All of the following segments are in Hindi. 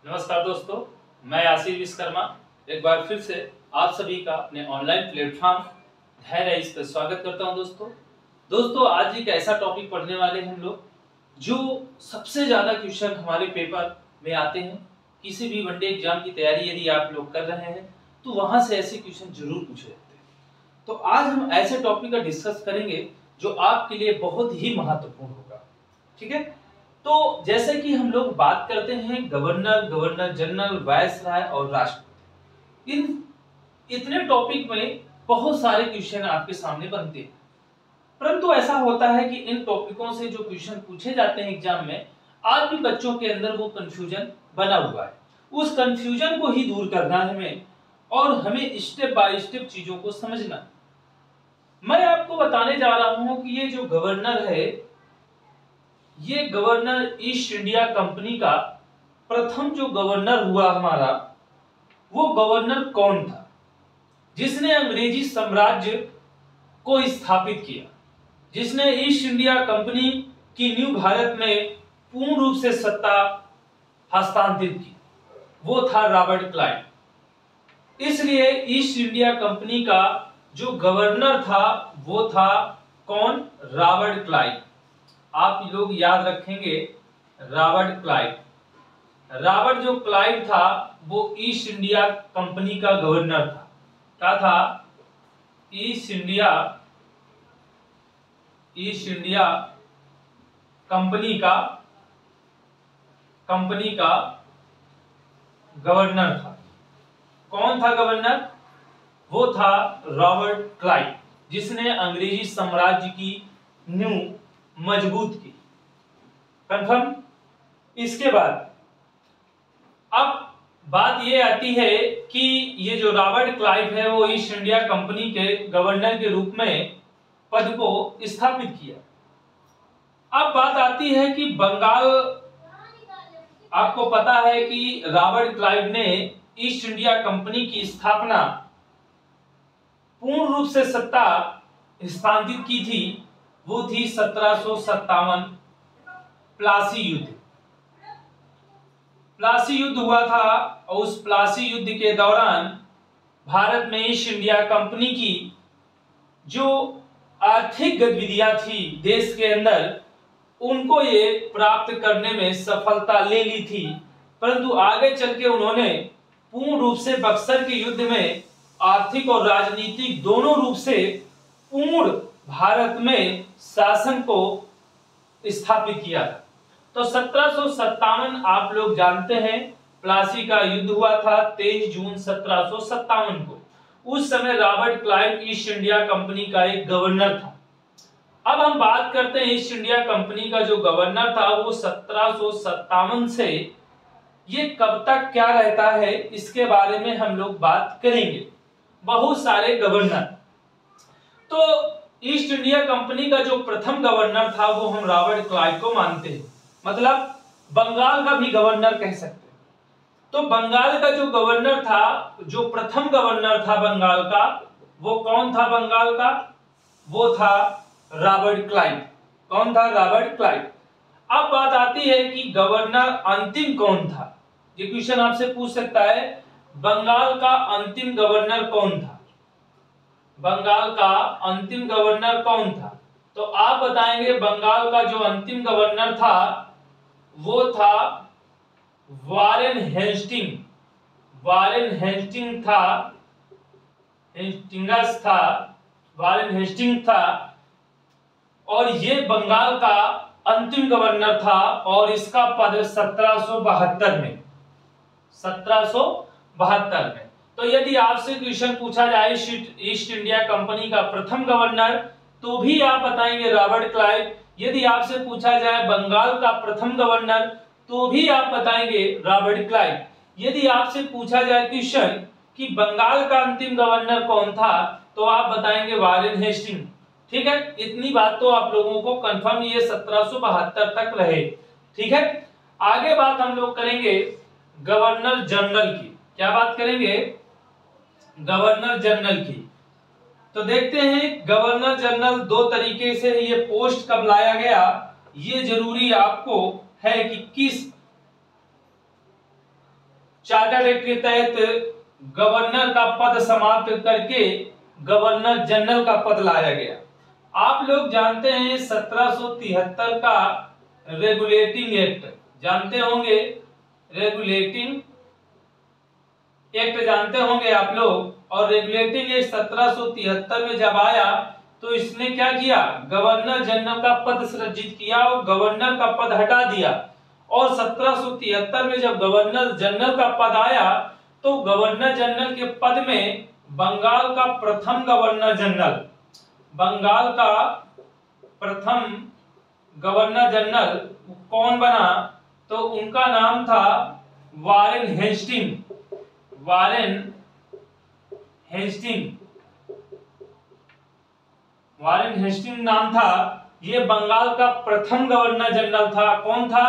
नमस्कार दोस्तों, मैं आशीष विश्वकर्मा एक बार फिर से आप सभी का अपने ऑनलाइन प्लेटफॉर्म धैर्य इस पर स्वागत करता हूं। दोस्तों आज एक ऐसा टॉपिक पढ़ने वाले हैं हम लोग जो सबसे ज्यादा क्वेश्चन हमारे पेपर में आते हैं। किसी भी वनडे एग्जाम की तैयारी यदि आप लोग कर रहे हैं तो वहां से ऐसे क्वेश्चन जरूर पूछे जाते हैं। तो आज हम ऐसे टॉपिक का डिस्कस करेंगे जो आपके लिए बहुत ही महत्वपूर्ण होगा। ठीक है, तो जैसे कि हम लोग बात करते हैं गवर्नर, गवर्नर जनरल, वायसराय और राष्ट्रपति, इन इतने टॉपिक में बहुत सारे क्वेश्चन आपके सामने बनते हैं। परंतु ऐसा होता है कि इन टॉपिकों से जो क्वेश्चन पूछे जाते हैं एग्जाम में, आज भी बच्चों के अंदर वो कंफ्यूजन बना हुआ है। उस कंफ्यूजन को ही दूर करना है हमें, और हमें स्टेप बाय स्टेप चीजों को समझना है। मैं आपको बताने जा रहा हूं कि ये जो गवर्नर है, ये गवर्नर ईस्ट इंडिया कंपनी का प्रथम जो गवर्नर हुआ हमारा, वो गवर्नर कौन था जिसने अंग्रेजी साम्राज्य को स्थापित किया, जिसने ईस्ट इंडिया कंपनी की न्यू भारत में पूर्ण रूप से सत्ता हस्तांतरित की? वो था रॉबर्ट क्लाइव। इसलिए ईस्ट इंडिया कंपनी का जो गवर्नर था वो था कौन? Robert Clive. आप लोग याद रखेंगे रॉबर्ट क्लाइव। रॉबर्ट जो क्लाइव था वो ईस्ट इंडिया कंपनी का गवर्नर था। क्या था? ईस्ट इंडिया कंपनी का गवर्नर था। कौन था गवर्नर? वो था रॉबर्ट क्लाइव, जिसने अंग्रेजी साम्राज्य की नींव मजबूत की। कंफर्म? इसके बाद अब बात ये आती है कि ये जो रॉबर्ट क्लाइव है वो ईस्ट इंडिया कंपनी के गवर्नर के रूप में पद को स्थापित किया। अब बात आती है कि बंगाल, आपको पता है कि रॉबर्ट क्लाइव ने ईस्ट इंडिया कंपनी की स्थापना पूर्ण रूप से सत्ता हस्तांतरित की थी, वो थी 1757 प्लासी युद्ध। प्लासी युद्ध हुआ था, और उस प्लासी युद्ध के दौरान भारत में ईस्ट इंडिया कंपनी की जो आर्थिक गतिविधियां थी देश के अंदर, उनको ये प्राप्त करने में सफलता ले ली थी। परंतु आगे चल के उन्होंने पूर्ण रूप से बक्सर के युद्ध में आर्थिक और राजनीतिक दोनों रूप से पूर्ण भारत में शासन को स्थापित किया था। तो 1757 आप लोग जानते हैं प्लासी का युद्ध हुआ था 23 जून 1757 को। उस समय Robert Clive east India company का एक गवर्नर था। अब हम बात करते हैं ईस्ट इंडिया कंपनी का जो गवर्नर था वो 1757 से ये कब तक क्या रहता है, इसके बारे में हम लोग बात करेंगे। बहुत सारे गवर्नर, तो ईस्ट इंडिया कंपनी का जो प्रथम गवर्नर था वो हम रॉबर्ट क्लाइव को मानते हैं, मतलब बंगाल का भी गवर्नर कह सकते हैं। तो बंगाल का जो गवर्नर था, जो प्रथम गवर्नर था बंगाल का, वो कौन था? बंगाल का वो था रॉबर्ट क्लाइव। कौन था? Robert Clive. अब बात आती है कि गवर्नर अंतिम कौन था? ये क्वेश्चन आपसे पूछ सकता है, बंगाल का अंतिम गवर्नर कौन था? बंगाल का अंतिम गवर्नर कौन था? तो आप बताएंगे बंगाल का जो अंतिम गवर्नर था वो था वारेन हेस्टिंग। वारेन हेस्टिंग था, हेस्टिंगस था, वारेन हेस्टिंग था, और ये बंगाल का अंतिम गवर्नर था। और इसका पद 1772 में, 1772 में। तो यदि आपसे क्वेश्चन पूछा जाए ईस्ट इंडिया कंपनी का प्रथम गवर्नर, तो भी आप बताएंगे रॉबर्ट क्लाइव। यदि आपसे पूछा जाए बंगाल का प्रथम गवर्नर, तो भी आप बताएंगे रॉबर्ट क्लाइव। यदि आपसे पूछा जाए क्वेश्चन कि बंगाल का अंतिम गवर्नर कौन था, तो आप बताएंगे वारेन हेस्टिंग। ठीक है, इतनी बात तो आप लोगों को कंफर्म, ये 1772 तक रहे। ठीक है, आगे बात हम लोग करेंगे गवर्नर जनरल की। क्या बात करेंगे? गवर्नर जनरल की। तो देखते हैं गवर्नर जनरल दो तरीके से ये पोस्ट कब लाया गया, ये जरूरी आपको है कि किस चार्टर्ड एक्ट के तहत गवर्नर का पद समाप्त करके गवर्नर जनरल का पद लाया गया। आप लोग जानते हैं 1773 का रेगुलेटिंग एक्ट जानते होंगे, रेगुलेटिंग एक्ट जानते होंगे आप लोग। और रेगुलेटिंग एक्ट 1773 में जब आया तो इसने क्या किया, गवर्नर जनरल का पद सृजित किया और गवर्नर का पद हटा दिया। और 1773 में जब गवर्नर जनरल का पद आया तो गवर्नर जनरल के पद में बंगाल का प्रथम गवर्नर जनरल, बंगाल का प्रथम गवर्नर जनरल कौन बना, तो उनका नाम था Warren Hasting, Warren Hasting, Warren Hasting नाम था। ये बंगाल का प्रथम गवर्नर जनरल था। कौन था,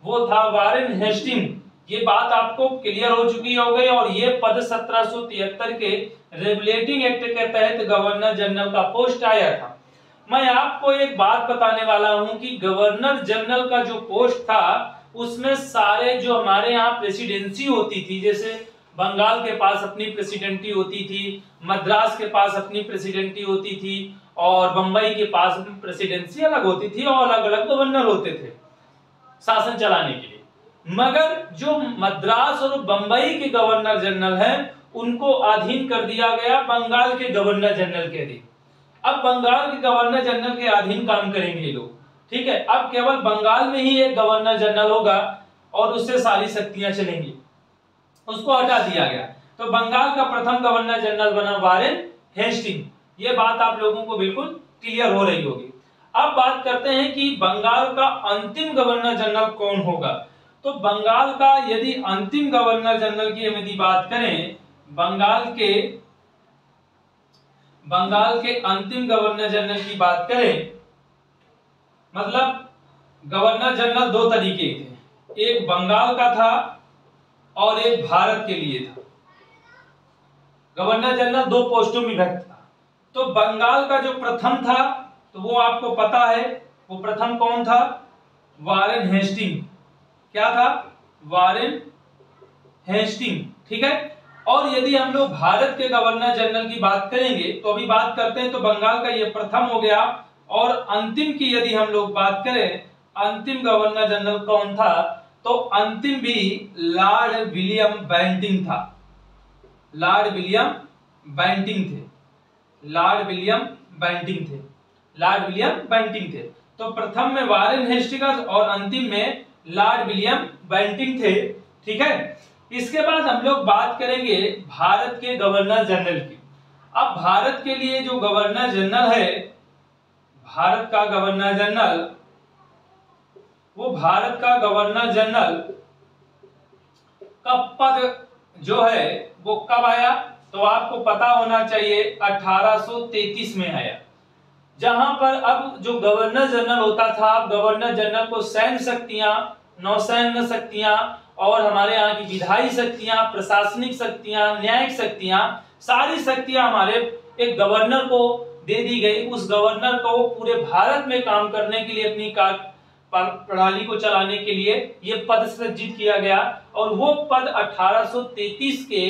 वो था वारेन हेस्टिंग। ये बात आपको क्लियर हो चुकी होगी। और ये पद 1773 के रेगुलेटिंग एक्ट के तहत गवर्नर जनरल का पोस्ट आया था। मैं आपको एक बात बताने वाला हूं कि गवर्नर जनरल का जो पोस्ट था उसमें सारे जो हमारे यहाँ प्रेसिडेंसी होती थी, जैसे बंगाल के पास अपनी प्रेसिडेंटी होती थी, मद्रास के पास अपनी प्रेसिडेंटी होती थी और बंबई के पास प्रेसिडेंसी अलग होती थी और अलग अलग गवर्नर होते थे शासन चलाने के लिए। मगर जो मद्रास और बंबई के गवर्नर जनरल हैं उनको अधीन कर दिया गया बंगाल के गवर्नर जनरल के अधीन। अब बंगाल के गवर्नर जनरल के अधीन काम करेंगे लोग, ठीक है। अब केवल बंगाल में ही एक गवर्नर जनरल होगा और उससे सारी शक्तियां चलेंगी, उसको हटा दिया गया। तो बंगाल का प्रथम गवर्नर जनरल बना वारेन हेस्टिंग। ये बात आप लोगों को बिल्कुल क्लियर हो रही होगी। अब बात करते हैं कि बंगाल का अंतिम गवर्नर जनरल कौन होगा। तो बंगाल का यदि अंतिम गवर्नर जनरल की यदि बात करें, बंगाल के अंतिम गवर्नर जनरल की बात करें, मतलब गवर्नर जनरल दो तरीके के, एक बंगाल का था और एक भारत के लिए था। गवर्नर जनरल दो पोस्टों में विभक्त था। तो बंगाल का जो प्रथम था तो वो आपको पता है, वो प्रथम कौन था, वारेन हेस्टिंग। क्या था, वारेन हेस्टिंग, ठीक है। और यदि हम लोग भारत के गवर्नर जनरल की बात करेंगे तो अभी बात करते हैं, तो बंगाल का ये प्रथम हो गया। और अंतिम की यदि हम लोग बात करें, अंतिम गवर्नर जनरल कौन था, तो अंतिम भी लॉर्ड विलियम बेंटिंग था। लॉर्ड विलियम बेंटिंग थे, लॉर्ड विलियम बेंटिंग थे, लॉर्ड विलियम बेंटिंग थे। तो प्रथम में वारेन हेस्टिंग्स और अंतिम में लॉर्ड विलियम बेंटिंग थे, ठीक है। इसके बाद हम लोग बात करेंगे भारत के गवर्नर जनरल की। अब भारत के लिए जो गवर्नर जनरल है, भारत का गवर्नर जनरल, वो भारत का गवर्नर जनरल का पद जो है वो कब आया, तो आपको पता होना चाहिए 1833 में आया। जहां पर अब जो गवर्नर जनरल होता था, गवर्नर जनरल को सैन्य शक्तियां, नौसैन्य शक्तियां और हमारे यहाँ की विधायी शक्तियां, प्रशासनिक शक्तियां, न्यायिक शक्तियां, सारी शक्तियां हमारे एक गवर्नर को दे दी गई। उस गवर्नर को पूरे भारत में काम करने के लिए, अपनी कार्य प्रणाली को चलाने के लिए ये पद सृजित किया गया। और वो पद 1833 के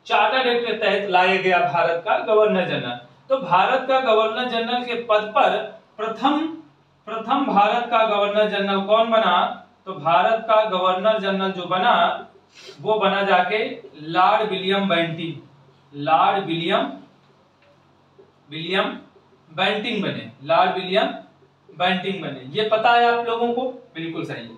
चार्टर्ड एक्ट के तहत लाया गया भारत का गवर्नर जनरल। तो भारत का गवर्नर जनरल के पद पर प्रथम भारत का गवर्नर जनरल कौन बना, तो भारत का गवर्नर जनरल जो बना वो बना जाके Lord William Bentinck, Lord William Bentinck बने, लॉर्ड विलियम बेंटिंग बने। ये पता है आप लोगों को, बिल्कुल सही है।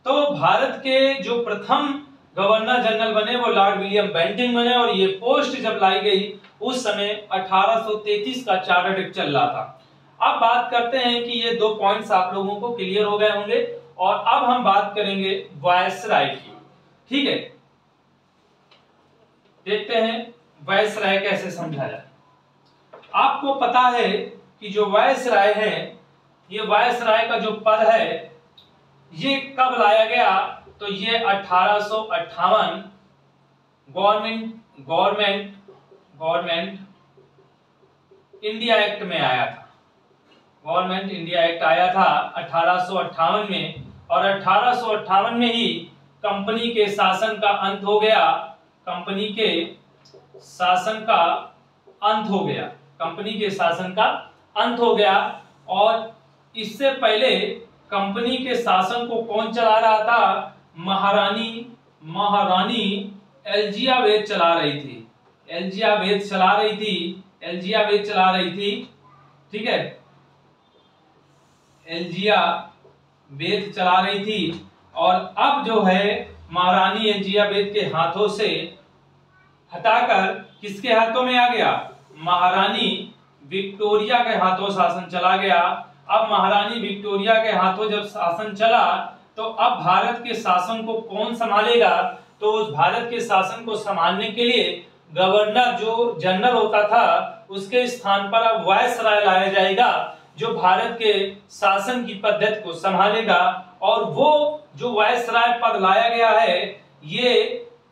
तो भारत के जो प्रथम गवर्नर जनरल बने वो लॉर्ड विलियम बेंटिंग बने। और ये पोस्ट जब लाई गई उस समय 1833 का चार्टर्ड एक्ट चल रहा था। अब बात करते हैं कि ये दो पॉइंट्स आप लोगों को क्लियर हो गए होंगे। और अब हम बात करेंगे वायसराय की, ठीक है। देखते हैं वायसराय कैसे समझा जाए। आपको पता है कि जो वायसराय है, ये वायसराय का जो पद है ये कब लाया गया, तो ये 1858 गवर्नमेंट इंडिया एक्ट में आया था। गवर्नमेंट इंडिया एक्ट आया था 1858 में। और 1858 में ही कंपनी के शासन का अंत हो गया, कंपनी के शासन का अंत हो गया, कंपनी के शासन का अंत हो गया। और इससे पहले कंपनी के शासन को कौन चला रहा था? महारानी एलिजाबेथ चला रही थी, एलिजाबेथ चला रही थी, एलिजाबेथ चला रही थी, ठीक है, एलिजाबेथ चला रही थी। और अब जो है महारानी एलिजाबेथ के हाथों से हटाकर किसके हाथों में आ गया? महारानी विक्टोरिया के हाथों शासन चला गया। अब महारानी विक्टोरिया के हाथों जब शासन चला तो अब भारत के शासन को कौन संभालेगा? तो उस भारत के शासन को संभालने के लिए गवर्नर जो जनरल होता था उसके स्थान पर अब वायसराय लाया जाएगा, जो भारत के शासन की पद्धति को संभालेगा। और वो जो वायसराय पद लाया गया है ये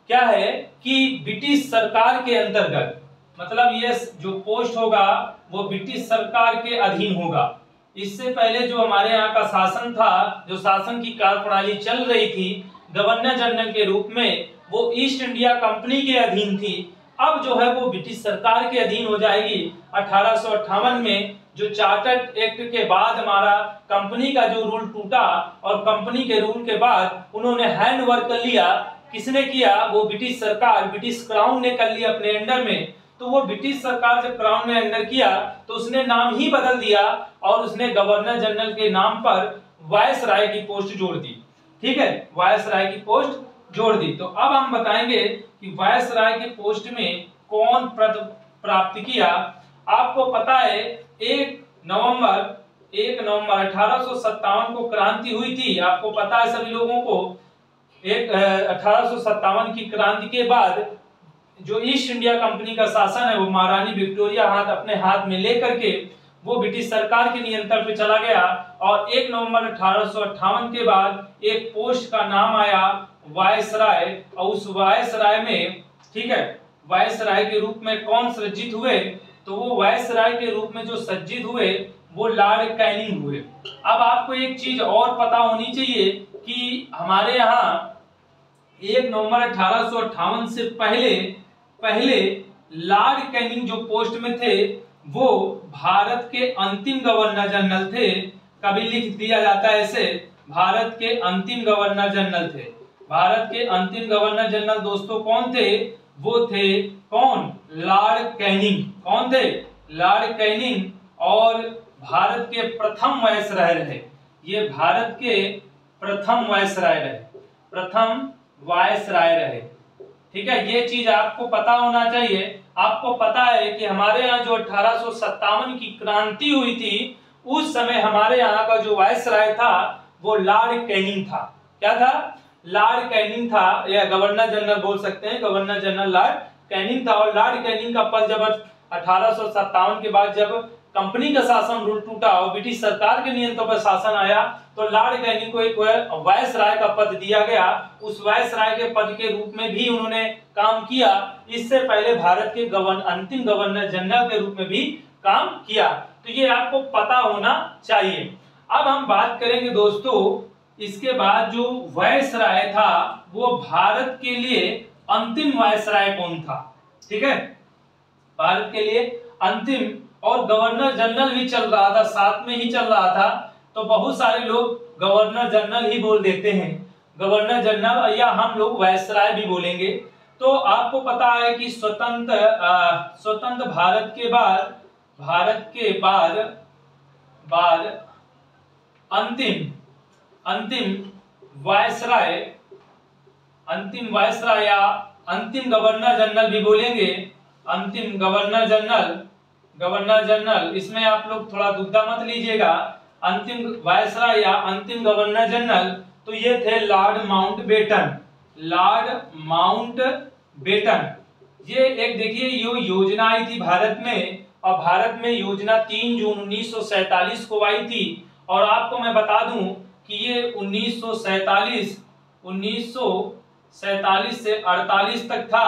क्या है कि ब्रिटिश सरकार के अंतर्गत, मतलब ये जो पोस्ट होगा वो ब्रिटिश सरकार के अधीन होगा। इससे पहले जो हमारे यहाँ का शासन था, जो शासन की कार्यप्रणाली चल रही थी गवर्नर जनरल के रूप में, वो ईस्ट इंडिया कंपनी के अधीन थी। अब जो है वो ब्रिटिश सरकार के अधीन हो जाएगी। 1858 में जो चार्टर्ड एक्ट के बाद हमारा कंपनी का जो रूल टूटा और कंपनी के रूल के बाद उन्होंने हैंड ओवर कर लिया। किसने किया? वो ब्रिटिश सरकार, ब्रिटिश क्राउन ने कर लिया अपने अंडर में। तो वो ब्रिटिश सरकार जब क्राउन में अंडर किया तो उसने नाम ही बदल दिया और उसने गवर्नर जनरल के नाम पर वायसराय की पोस्ट जोड़ दी, ठीक है, वायसराय की पोस्ट जोड़ दी। तो अब हम बताएंगे कि वायसराय के पोस्ट में कौन पद प्राप्त किया। आपको पता है 1 नवंबर 1857 को क्रांति हुई थी, आपको पता है सभी लोगों को। 1857 की क्रांति के बाद जो ईस्ट इंडिया कंपनी का शासन है वो महारानी विक्टोरिया अपने हाथ में लेकर के वो ब्रिटिश सरकार के नियंत्रण पे चला गया। और 1 नवंबर 1858 के बाद एक पोस्ट का नाम आया वायसराय, और उस वायसराय में, ठीक है, वायसराय के रूप में कौन सज्जित हुए? तो वो वायसराय के रूप में जो सज्जित हुए वो लॉर्ड कैनिंग हुए। अब आपको एक चीज और पता होनी चाहिए कि हमारे यहाँ 1 नवंबर 1858 से पहले लॉर्ड कैनिंग जो पोस्ट में थे वो भारत के अंतिम गवर्नर जनरल थे। कभी लिख दिया जाता है ऐसे, भारत के अंतिम गवर्नर जनरल थे। भारत के अंतिम गवर्नर जनरल दोस्तों कौन थे? वो थे कौन? Lord Canning. कौन थे? Lord Canning. और भारत के प्रथम वायसराय रहे, ये भारत के प्रथम वायसराय रहे, प्रथम वायसराय रहे, ठीक है। ये चीज आपको पता होना चाहिए। आपको पता है कि हमारे यहाँ जो 1857 की क्रांति हुई थी उस समय हमारे यहाँ का जो वायसराय था वो लॉर्ड कैनिंग था। क्या था? लॉर्ड कैनिंग था, या गवर्नर जनरल बोल सकते हैं, गवर्नर जनरल लॉर्ड कैनिंग था। और लॉर्ड कैनिंग का पद जब 1857 के बाद जब कंपनी का शासन रूल टूटा और ब्रिटिश सरकार के नियंत्रण पर शासन आया तो लॉर्ड कैनिंग को एक वायसराय का पद दिया गया। उस वायसराय के पद के रूप में भी उन्होंने काम किया। इससे पहले भारत के अंतिम गवर्नर जनरल के रूप में भी काम किया। तो ये आपको पता होना चाहिए। अब हम बात करेंगे दोस्तों, इसके बाद जो वायसराय था वो भारत के लिए अंतिम वायसराय कौन था? ठीक है, भारत के लिए अंतिम, और गवर्नर जनरल भी चल रहा था, साथ में ही चल रहा था। तो बहुत सारे लोग गवर्नर जनरल ही बोल देते हैं, गवर्नर जनरल, या हम लोग वायसराय भी बोलेंगे। तो आपको पता है कि स्वतंत्र भारत के बाद अंतिम वायसराय या अंतिम गवर्नर जनरल भी बोलेंगे, अंतिम गवर्नर जनरल, इसमें आप लोग थोड़ा दुविधा मत लीजिएगा। अंतिम वायसराय या अंतिम गवर्नर जनरल तो ये थे लॉर्ड माउंटबेटन। ये एक देखिए यो योजना आई थी भारत में, और भारत में योजना 3 जून 1947 को आई थी। और आपको मैं बता दूं कि ये 1947 से 48 तक था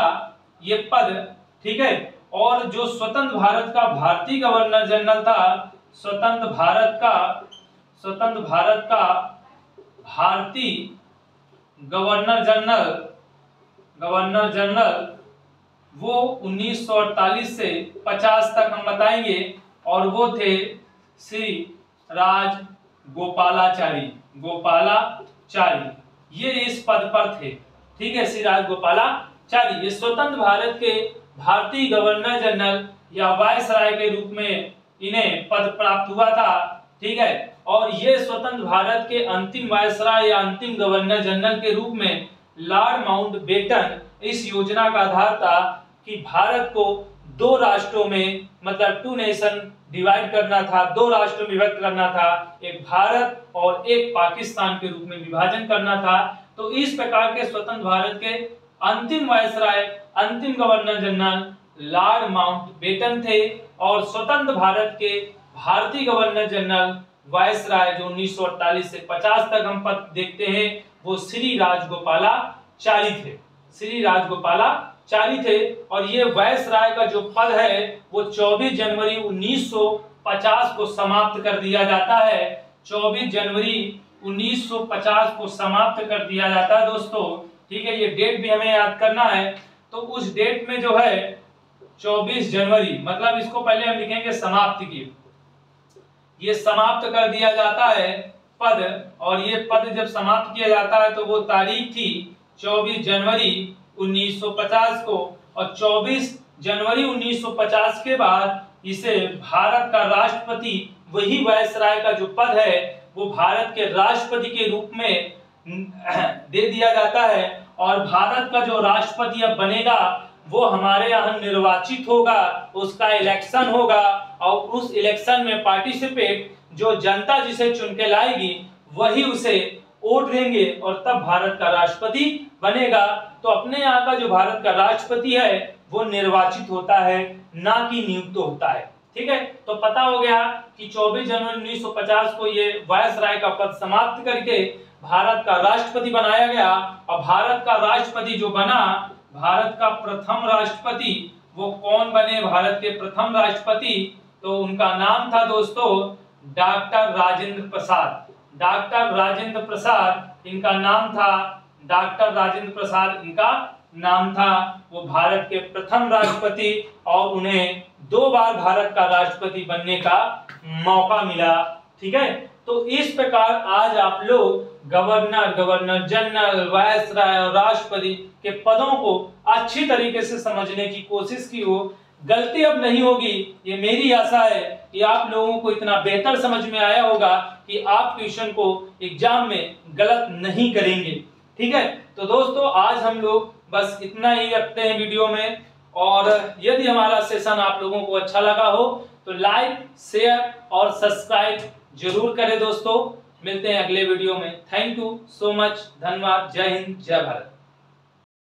ये पद, ठीक है। और जो स्वतंत्र भारत का भारतीय गवर्नर जनरल था, स्वतंत्र भारत का भारतीय गवर्नर जनरल वो 1948 से 50 तक हम बताएंगे, और वो थे श्री राजगोपालाचारी। ये इस पद पर थे, ठीक है, श्री राजगोपालाचारी। ये स्वतंत्र भारत के भारतीय गवर्नर जनरल या वायसराय के रूप में इन्हें पद प्राप्त हुआ था, ठीक है। और ये स्वतंत्र भारत के अंतिम वायसराय या अंतिम गवर्नर जनरल के रूप में लॉर्ड माउंटबेटन इस योजना का आधार था कि भारत को दो राष्ट्रों में, मतलब 2 नेशन डिवाइड करना था, 2 राष्ट्रों में विभक्त करना था, एक भारत और एक पाकिस्तान के रूप में विभाजन करना था। तो इस प्रकार के स्वतंत्र भारत के अंतिम वायसराय, अंतिम गवर्नर जनरल लॉर्ड माउंटबेटन थे, और स्वतंत्र भारत के भारतीय गवर्नर जनरल वायसराय जो 1948 से 50 तक हम पद देखते हैं, वो श्री राजगोपालाचारी थे। और ये वायसराय का जो पद है वो 24 जनवरी 1950 को समाप्त कर दिया जाता है। 24 जनवरी 1950 को समाप्त कर दिया जाता है दोस्तों, ठीक है। ये डेट भी हमें याद करना है। तो उस डेट में जो है 24 जनवरी, मतलब इसको पहले हम लिखेंगे समाप्त की, ये समाप्त कर दिया जाता है पद। और ये पद जब समाप्त किया जाता है तो वो तारीख थी 24 जनवरी 1950 को, और 24 जनवरी 1950 के बाद इसे भारत का राष्ट्रपति, वही वायसराय का जो पद है वो भारत के राष्ट्रपति के रूप में दे दिया जाता है। और भारत का जो राष्ट्रपति अब बनेगा वो हमारे यहाँ निर्वाचित होगा, उसका इलेक्शन होगा, और उस इलेक्शन में पार्टिसिपेट जो जनता जिसे चुन के लाएगी वही उसे वोट देंगे, और तब भारत का राष्ट्रपति बनेगा। तो अपने यहाँ का जो भारत का राष्ट्रपति है वो निर्वाचित होता है, ना कि नियुक्त होता है, ठीक है। तो पता हो गया कि 24 जनवरी 1950 को ये वायसराय का पद समाप्त करके भारत का राष्ट्रपति बनाया गया। और भारत का राष्ट्रपति जो बना, भारत का प्रथम राष्ट्रपति, वो कौन बने भारत के प्रथम राष्ट्रपति? तो उनका नाम था दोस्तों डॉक्टर राजेंद्र प्रसाद इनका नाम था, डॉक्टर राजेंद्र प्रसाद इनका नाम था। वो भारत के प्रथम राष्ट्रपति, और उन्हें 2 बार भारत का राष्ट्रपति बनने का मौका मिला, ठीक है। तो इस प्रकार आज आप लोग गवर्नर जनरल, वायसराय और राष्ट्रपति के पदों को अच्छी तरीके से समझने की कोशिश की हो। गलती अब नहीं होगी, ये मेरी आशा है कि आप लोगों को इतना बेहतर समझ में आया होगा कि आप क्वेश्चन को एग्जाम में गलत नहीं करेंगे, ठीक है। तो दोस्तों आज हम लोग बस इतना ही रखते हैं वीडियो में, और यदि हमारा सेशन आप लोगों को अच्छा लगा हो तो लाइक, शेयर और सब्सक्राइब जरूर करें दोस्तों। मिलते हैं अगले वीडियो में। थैंक यू सो मच, धन्यवाद, जय हिंद, जय भारत।